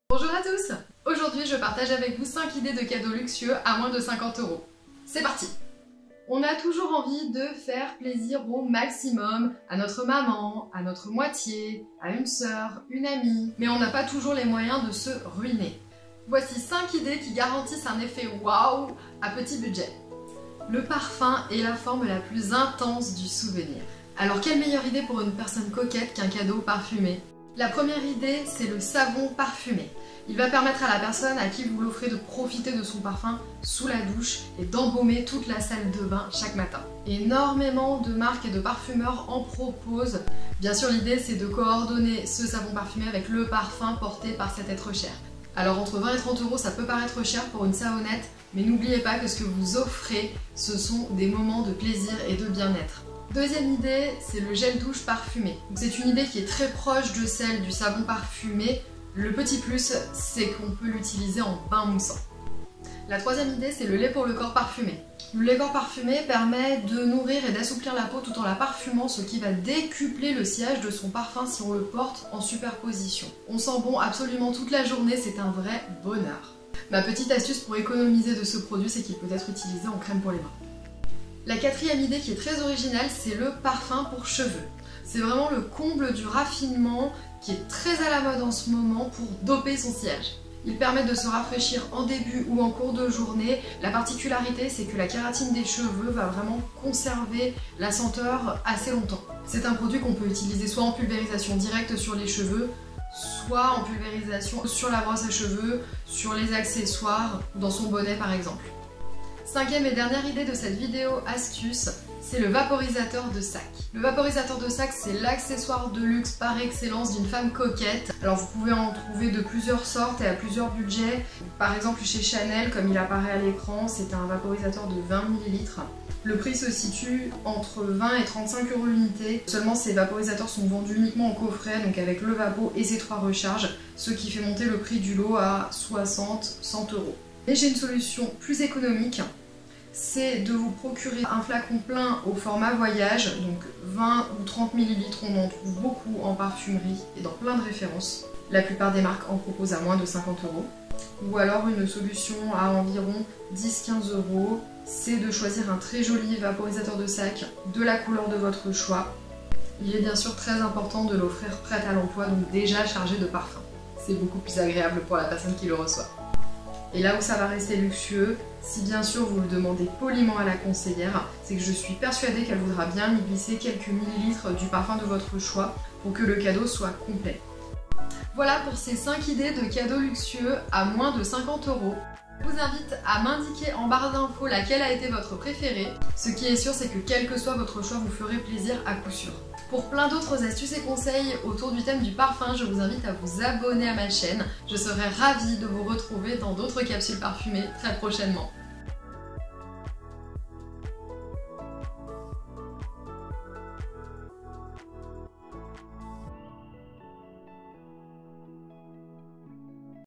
Bonjour à tous! Aujourd'hui je partage avec vous 5 idées de cadeaux luxueux à moins de 50 €. C'est parti! On a toujours envie de faire plaisir au maximum à notre maman, à notre moitié, à une sœur, une amie, mais on n'a pas toujours les moyens de se ruiner. Voici 5 idées qui garantissent un effet waouh à petit budget. Le parfum est la forme la plus intense du souvenir. Alors quelle meilleure idée pour une personne coquette qu'un cadeau parfumé? La première idée, c'est le savon parfumé. Il va permettre à la personne à qui vous l'offrez de profiter de son parfum sous la douche et d'embaumer toute la salle de bain chaque matin. Énormément de marques et de parfumeurs en proposent. Bien sûr, l'idée c'est de coordonner ce savon parfumé avec le parfum porté par cet être cher. Alors entre 20 et 30 € ça peut paraître cher pour une savonnette, mais n'oubliez pas que ce que vous offrez, ce sont des moments de plaisir et de bien-être. Deuxième idée, c'est le gel douche parfumé. C'est une idée qui est très proche de celle du savon parfumé. Le petit plus, c'est qu'on peut l'utiliser en bain moussant. La troisième idée, c'est le lait pour le corps parfumé. Le lait corps parfumé permet de nourrir et d'assouplir la peau tout en la parfumant, ce qui va décupler le sillage de son parfum si on le porte en superposition. On sent bon absolument toute la journée, c'est un vrai bonheur. Ma petite astuce pour économiser de ce produit, c'est qu'il peut être utilisé en crème pour les mains. La quatrième idée qui est très originale, c'est le parfum pour cheveux. C'est vraiment le comble du raffinement qui est très à la mode en ce moment pour doper son sillage. Il permet de se rafraîchir en début ou en cours de journée. La particularité, c'est que la kératine des cheveux va vraiment conserver la senteur assez longtemps. C'est un produit qu'on peut utiliser soit en pulvérisation directe sur les cheveux, soit en pulvérisation sur la brosse à cheveux, sur les accessoires, dans son bonnet par exemple. Cinquième et dernière idée de cette vidéo astuce, c'est le vaporisateur de sac. Le vaporisateur de sac, c'est l'accessoire de luxe par excellence d'une femme coquette. Alors vous pouvez en trouver de plusieurs sortes et à plusieurs budgets. Par exemple chez Chanel, comme il apparaît à l'écran, c'est un vaporisateur de 20 ml. Le prix se situe entre 20 et 35 € l'unité. Seulement ces vaporisateurs sont vendus uniquement en coffret, donc avec le vapo et ses 3 recharges, ce qui fait monter le prix du lot à 60-100 €. Mais j'ai une solution plus économique, c'est de vous procurer un flacon plein au format voyage, donc 20 ou 30 ml, on en trouve beaucoup en parfumerie et dans plein de références. La plupart des marques en proposent à moins de 50 €. Ou alors une solution à environ 10-15 €, c'est de choisir un très joli vaporisateur de sac de la couleur de votre choix. Il est bien sûr très important de l'offrir prêt à l'emploi, donc déjà chargé de parfum. C'est beaucoup plus agréable pour la personne qui le reçoit. Et là où ça va rester luxueux, si bien sûr vous le demandez poliment à la conseillère, c'est que je suis persuadée qu'elle voudra bien y glisser quelques millilitres du parfum de votre choix pour que le cadeau soit complet. Voilà pour ces 5 idées de cadeaux luxueux à moins de 50 €. Je vous invite à m'indiquer en barre d'infos laquelle a été votre préférée. Ce qui est sûr, c'est que quel que soit votre choix, vous ferez plaisir à coup sûr. Pour plein d'autres astuces et conseils autour du thème du parfum, je vous invite à vous abonner à ma chaîne. Je serai ravie de vous retrouver dans d'autres capsules parfumées très prochainement.